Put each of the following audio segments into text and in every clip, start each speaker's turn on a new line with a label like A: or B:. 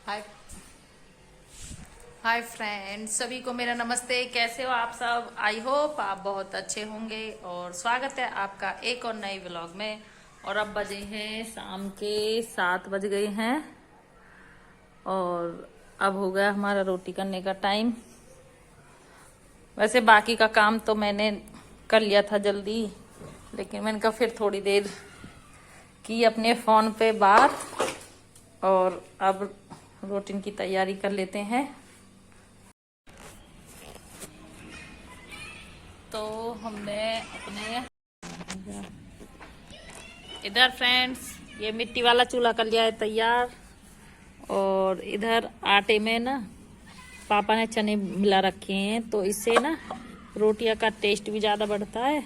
A: हाय hi friends, सभी को मेरा नमस्ते। कैसे हो आप सब? आई होप आप बहुत अच्छे होंगे और स्वागत है आपका एक और नए व्लॉग में। और अब बजे हैं शाम के 7 बज गए हैं और अब हो गया हमारा रोटी करने का टाइम। वैसे बाकी का काम तो मैंने कर लिया था जल्दी, लेकिन मैंने कहा फिर थोड़ी देर की अपने फ़ोन पे बात और अब रोटी की तैयारी कर लेते हैं। तो हमने अपने इधर फ्रेंड्स ये मिट्टी वाला चूल्हा कर लिया है तैयार। और इधर आटे में ना पापा ने चने मिला रखे हैं, तो इससे ना रोटियां का टेस्ट भी ज़्यादा बढ़ता है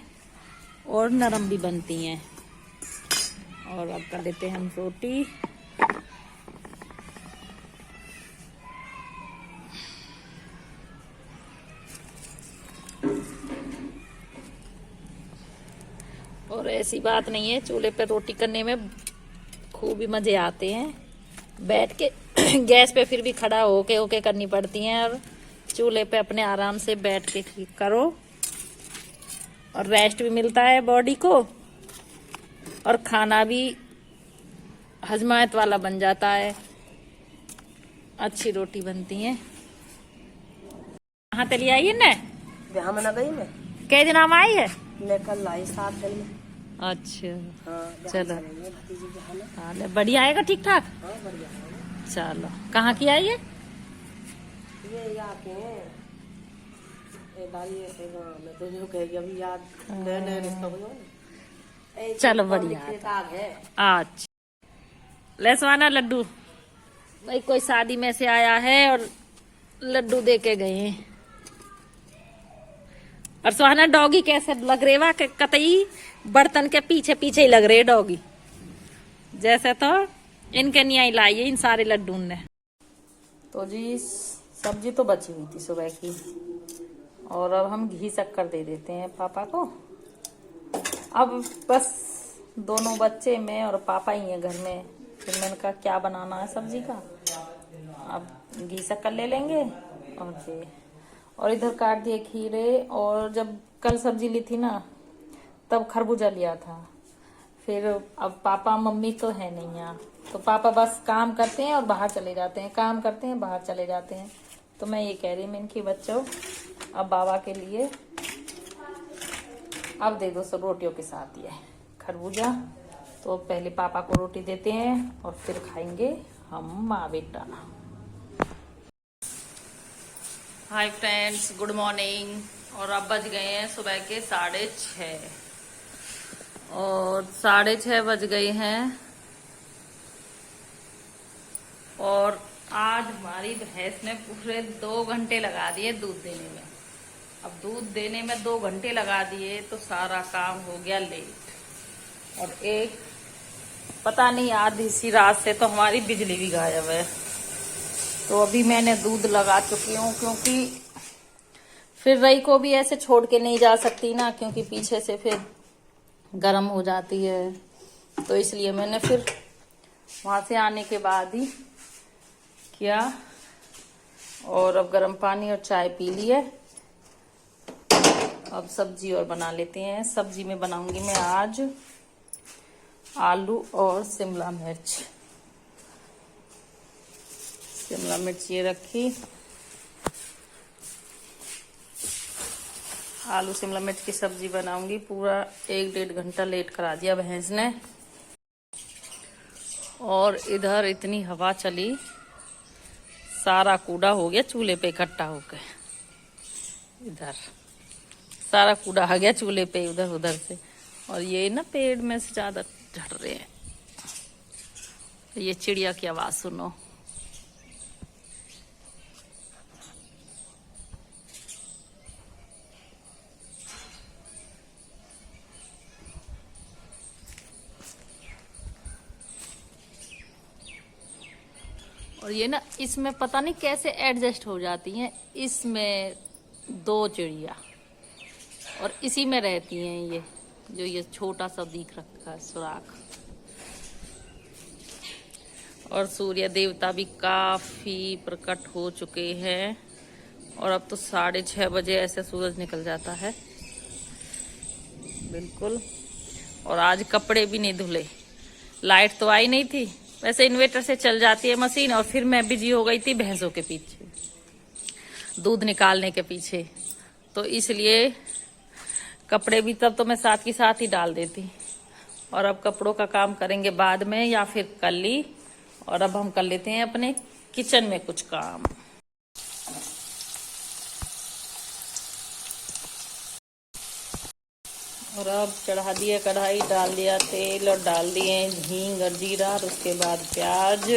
A: और नरम भी बनती हैं। और अब कर लेते हैं हम रोटी। और ऐसी बात नहीं है, चूल्हे पे रोटी करने में खूब ही मजे आते हैं। बैठ के गैस पे फिर भी खड़ा होके करनी पड़ती हैं, और चूल्हे पे अपने आराम से बैठ के करो और रेस्ट भी मिलता है बॉडी को और खाना भी हजमायत वाला बन जाता है। अच्छी रोटी बनती है। कहाँ तली आई है ना?
B: यहाँ में ना गई मैं।
A: कै दिन हम आई है?
B: मैं कल लाई 7 दिन में।
A: अच्छा
B: हाँ,
A: चलो।
B: भतीजी के यहाँ में।
A: हाँ, बढ़िया आएगा ठीक ठाक।
B: हाँ बढ़िया है।
A: चलो, कहाँ की आई है?
B: ये यहाँ के हैं। ये बारी ऐसे गाँव में तो जो कहेगी अभी याद नए नए रिश्ता हुआ है।
A: चलो बढ़िया
B: है।
A: अच्छा ले सुहाना लड्डू भाई, कोई शादी में से आया है और लड्डू दे के गए हैं। और सुहाना डॉगी कैसे लग रहे? वाह, कतई बर्तन के पीछे पीछे ही लग रहे डॉगी जैसे। तो इनके नहीं आई लाई है इन सारे लड्डू ने। तो जी सब्जी तो बची हुई थी सुबह की, और अब हम घी शक्कर दे देते हैं पापा को। अब बस दोनों बच्चे में और पापा ही हैं घर में। फिर मैंने कहा क्या बनाना है सब्जी का, अब घी शक्कर ले लेंगे। और इधर काट दिए खीरे। और जब कल सब्जी ली थी ना तब खरबूजा लिया था। फिर अब पापा मम्मी तो है नहीं यहाँ, तो पापा बस काम करते हैं और बाहर चले जाते हैं, काम करते हैं बाहर चले जाते हैं। तो मैं ये कह रही हूँ इनकी बच्चों, अब बाबा के लिए अब दे दो सब रोटियों के साथ ये खरबूजा। तो पहले पापा को रोटी देते हैं और फिर खाएंगे हम माँ बेटा। Hi friends, good morning. और अब बज गए हैं सुबह के 6:30 और 6:30 बज गए हैं। और आज हमारी भैंस ने पूरे 2 घंटे लगा दिए दूध देने में। अब दूध देने में 2 घंटे लगा दिए तो सारा काम हो गया लेट। और एक पता नहीं आधी सी रात से तो हमारी बिजली भी गायब है। तो अभी मैंने दूध लगा चुकी हूँ, क्योंकि फिर रई को भी ऐसे छोड़ के नहीं जा सकती ना, क्योंकि पीछे से फिर गर्म हो जाती है। तो इसलिए मैंने फिर वहां से आने के बाद ही किया। और अब गर्म पानी और चाय पी ली है। अब सब्जी और बना लेते हैं। सब्जी में बनाऊंगी मैं आज आलू और शिमला मिर्च। शिमला मिर्च ये रखी, आलू शिमला मिर्च की सब्जी बनाऊंगी। पूरा 1-1.5 घंटा लेट करा दिया भैंस ने। और इधर इतनी हवा चली, सारा कूड़ा हो गया चूल्हे पे इकट्ठा होकर। इधर सारा कूड़ा आ गया चूल्हे पे उधर उधर से। और ये ना पेड़ में से ज्यादा झड़ रहे हैं। ये चिड़िया की आवाज सुनो। और ये ना इसमें पता नहीं कैसे एडजस्ट हो जाती हैं। इसमें 2 चिड़िया और इसी में रहती हैं। ये जो ये छोटा सा दिख रखा है सुराख। और सूर्य देवता भी काफी प्रकट हो चुके हैं। और अब तो 6:30 बजे ऐसे सूरज निकल जाता है बिल्कुल। और आज कपड़े भी नहीं धुले, लाइट तो आई नहीं थी। वैसे इन्वर्टर से चल जाती है मशीन, और फिर मैं बिजी हो गई थी भैंसों के पीछे, दूध निकालने के पीछे, तो इसलिए कपड़े भी तब तो मैं साथ की साथ ही डाल देती। और अब कपड़ों का काम करेंगे बाद में या फिर कल ही। और अब हम कर लेते हैं अपने किचन में कुछ काम। और अब चढ़ा दिया कढ़ाई, डाल दिया तेल और डाल दिए हींग और जीरा, और उसके बाद प्याज।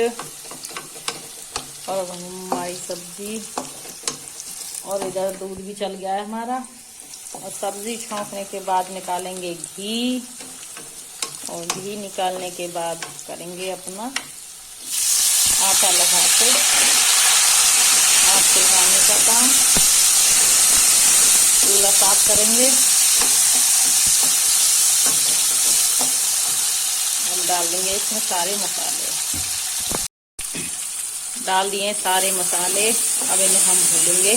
A: और अब हमारी सब्जी, और इधर दूध भी चल गया है हमारा। और सब्जी छौंकने के बाद निकालेंगे घी, और घी निकालने के बाद करेंगे अपना आटा लगा के आग सिलवाने का काम। चूल्हा साफ करेंगे और डाल देंगे इसमें सारे मसाले। डाल दिए सारे मसाले, अब इन्हें हम भूनेंगे।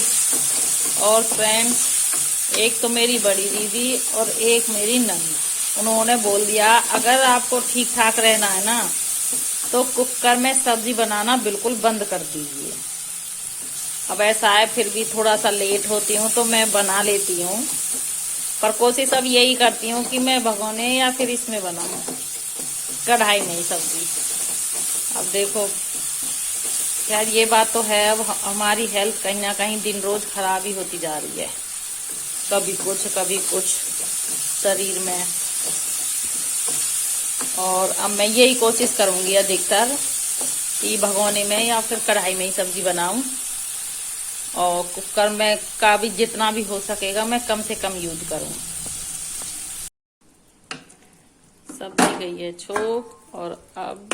A: और फ्रेंड्स, एक तो मेरी बड़ी दीदी और एक मेरी नंद, उन्होंने बोल दिया अगर आपको ठीक ठाक रहना है ना तो कुकर में सब्जी बनाना बिल्कुल बंद कर दीजिए। अब ऐसा है, फिर भी थोड़ा सा लेट होती हूँ तो मैं बना लेती हूँ, पर कोशिश अब यही करती हूँ कि मैं भगोने या फिर इसमें बनाऊँ, कढ़ाई में ही सब्जी। अब देखो यार, ये बात तो है, अब हमारी हेल्थ कहीं ना कहीं दिन रोज खराब ही होती जा रही है, कभी कुछ शरीर में। और अब मैं यही कोशिश करूंगी अधिकतर कि भगोने में या फिर कढ़ाई में ही सब्जी बनाऊं, और कुकर में का भी जितना भी हो सकेगा मैं कम से कम यूज करूं। सब्जी गई है छोक, और अब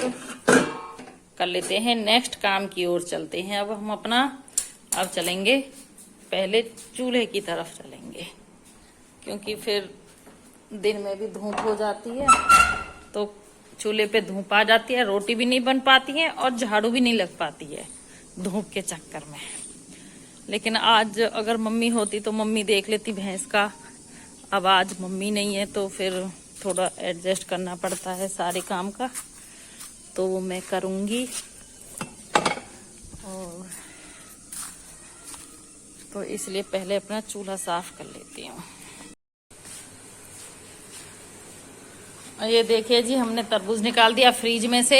A: कर लेते हैं नेक्स्ट काम की ओर चलते हैं। अब हम अपना अब चलेंगे, पहले चूल्हे की तरफ चलेंगे, क्योंकि फिर दिन में भी धूप हो जाती है तो चूल्हे पे धूप आ जाती है, रोटी भी नहीं बन पाती है और झाड़ू भी नहीं लग पाती है धूप के चक्कर में। लेकिन आज अगर मम्मी होती तो मम्मी देख लेती भैंस का। अब आज मम्मी नहीं है तो फिर थोड़ा एडजस्ट करना पड़ता है सारे काम का, तो वो मैं करूंगी। और तो इसलिए पहले अपना चूल्हा साफ कर लेती हूँ। ये देखिए जी, हमने तरबूज निकाल दिया फ्रिज में से,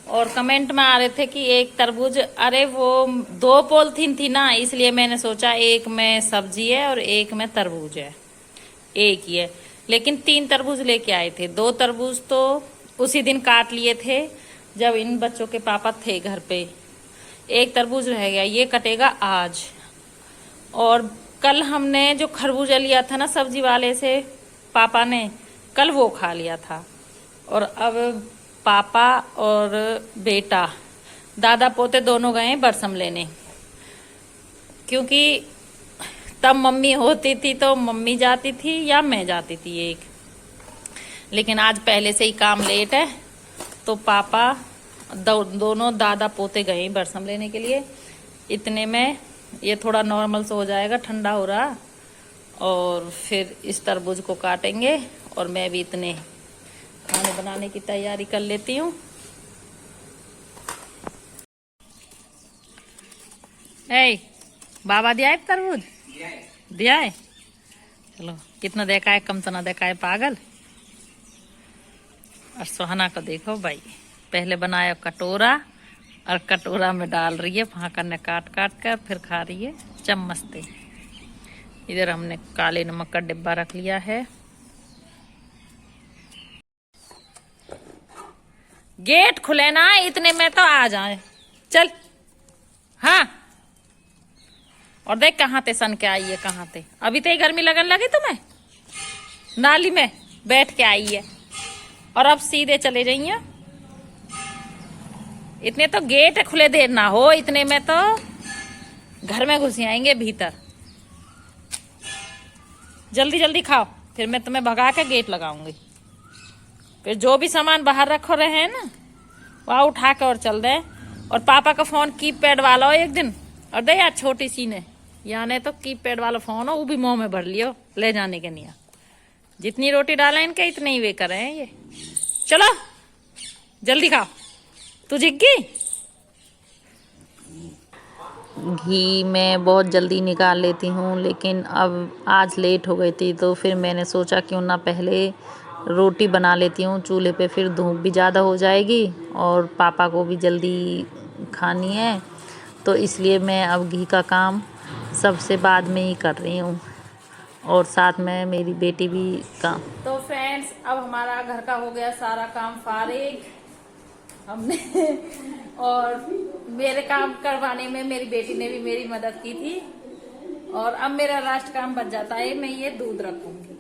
A: और कमेंट में आ रहे थे कि एक तरबूज, अरे वो 2 पॉलिथीन थी ना, इसलिए मैंने सोचा एक में सब्जी है और एक में तरबूज है, एक ही है। लेकिन 3 तरबूज लेके आए थे। 2 तरबूज तो उसी दिन काट लिए थे जब इन बच्चों के पापा थे घर पे। एक तरबूज रह गया, ये कटेगा आज। और कल हमने जो खरबूजा लिया था ना सब्जी वाले से, पापा ने कल वो खा लिया था। और अब पापा और बेटा, दादा पोते दोनों गए बरसम लेने, क्योंकि तब मम्मी होती थी तो मम्मी जाती थी या मैं जाती थी एक। लेकिन आज पहले से ही काम लेट है तो पापा दोनों दादा पोते गए बरसम लेने के लिए। इतने में ये थोड़ा नॉर्मल से हो जाएगा, ठंडा हो रहा, और फिर इस तरबूज को काटेंगे। और मैं भी इतने खाने बनाने की तैयारी कर लेती हूँ। बाबा दिया है तरबूज? दिया है। चलो, कितना देखा है, कम तो ना देखा है पागल। और सुहाना को देखो भाई, पहले बनाया कटोरा और कटोरा में डाल रही है, वहां करने काट काट कर फिर खा रही है चम्मच से। इधर हमने काले नमक का डिब्बा रख लिया है। गेट खुले ना, इतने में तो आ जाए। चल, हाँ। और देख कहाँ ते सन के आई है, कहाँ ते अभी तो गर्मी लगन लगी तुम्हें, नाली में बैठ के आई है। और अब सीधे चले जाइए, इतने तो गेट खुले देर ना हो, इतने में तो घर में घुस आएंगे भीतर। जल्दी जल्दी खाओ, फिर मैं तुम्हें भगा के गेट लगाऊंगी। फिर जो भी सामान बाहर रखो रहे हैं ना, वहाँ उठा के और चल दे। और पापा का फोन कीपैड वाला हो एक दिन, और दे यार छोटी सी ने, यानी तो कीपैड वाला फोन हो, वो भी मुंह में भर लियो, ले जाने के नहीं। जितनी रोटी डाला इनके इतने ही वे कर रहे हैं ये। चलो जल्दी खाओ। तू जिग्गी घी मैं बहुत जल्दी निकाल लेती हूँ, लेकिन अब आज लेट हो गई थी तो फिर मैंने सोचा क्यों ना पहले रोटी बना लेती हूँ चूल्हे पे, फिर धूप भी ज़्यादा हो जाएगी और पापा को भी जल्दी खानी है, तो इसलिए मैं अब घी का काम सबसे बाद में ही कर रही हूँ, और साथ में मेरी बेटी भी काम। तो फ्रेंड्स अब हमारा घर का हो गया सारा काम फारिग हमने और मेरे काम करवाने में मेरी बेटी ने भी मेरी मदद की थी। और अब मेरा लास्ट काम बच जाता है, मैं ये दूध रखूंगी।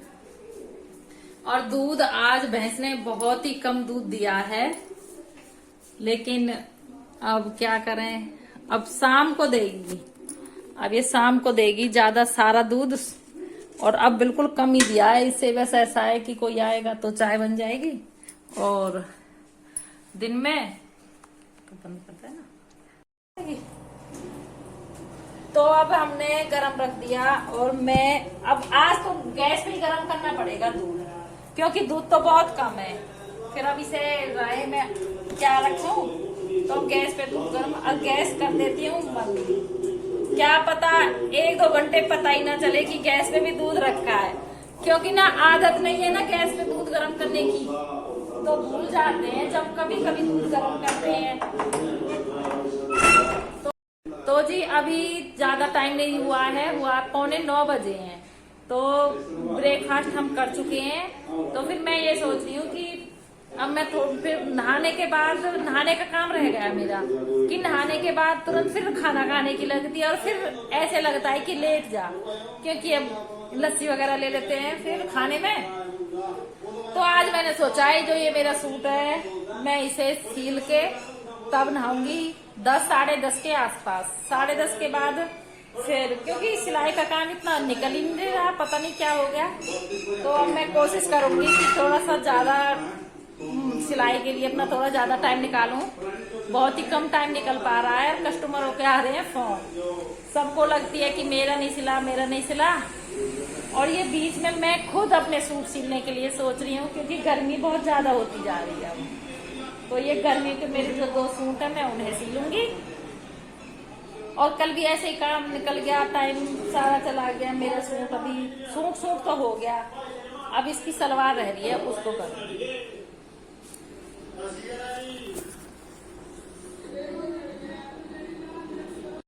A: और दूध आज भैंस ने बहुत ही कम दूध दिया है, लेकिन अब क्या करें, अब शाम को देगी, अब ये शाम को देगी ज्यादा सारा दूध। और अब बिल्कुल कम ही दिया है, इससे बस ऐसा है कि कोई आएगा तो चाय बन जाएगी, और दिन में बंद करता है ना। तो अब हमने गरम रख दिया, और मैं अब आज तो गैस पे ही गरम करना पड़ेगा दूध, क्योंकि दूध तो बहुत कम है। फिर अब इसे राय में क्या रखूं, तो गैस पे दूध गरम, अब गैस कर देती हूँ बंद। क्या पता 1-2 घंटे पता ही ना चले कि गैस पे भी दूध रखा है, क्योंकि ना आदत नहीं है ना गैस पे दूध गरम करने की, तो भूल जाते हैं जब कभी कभी दूध गरम करते हैं। तो जी अभी ज्यादा टाइम नहीं हुआ है, हुआ 8:45 बजे हैं, तो ब्रेकफास्ट हम कर चुके हैं। तो फिर मैं ये सोच रही हूँ कि अब मैं फिर नहाने के बाद, नहाने का काम रह गया मेरा, कि नहाने के बाद तुरंत फिर खाना खाने की लगती है, और फिर ऐसे लगता है कि लेट जा, क्योंकि अब लस्सी वगैरह ले लेते हैं फिर खाने में। तो आज मैंने सोचा है जो ये मेरा सूट है मैं इसे सील के तब नहाऊंगी 10 साढ़े 10 के आसपास। 10:30 के बाद फिर, क्योंकि सिलाई का काम इतना निकल ही नहीं रहा, पता नहीं क्या हो गया। तो अब मैं कोशिश करूंगी कि थोड़ा सा ज्यादा सिलाई के लिए अपना थोड़ा ज्यादा टाइम निकालूं। बहुत ही कम टाइम निकल पा रहा है, कस्टमर होके आ रहे हैं फोन, सबको लगती है कि मेरा नहीं सिला, मेरा नहीं सिला। और ये बीच में मैं खुद अपने सूट सिलने के लिए सोच रही हूँ, क्योंकि गर्मी बहुत ज्यादा होती जा रही है। तो ये गर्मी के मेरे जो 2 सूट है मैं उन्हें सिलूंगी। और कल भी ऐसे ही काम निकल गया, टाइम सारा चला गया, मेरा सूट अभी सूट तो हो गया, अब इसकी सलवार रह रही है, उसको करूंगी।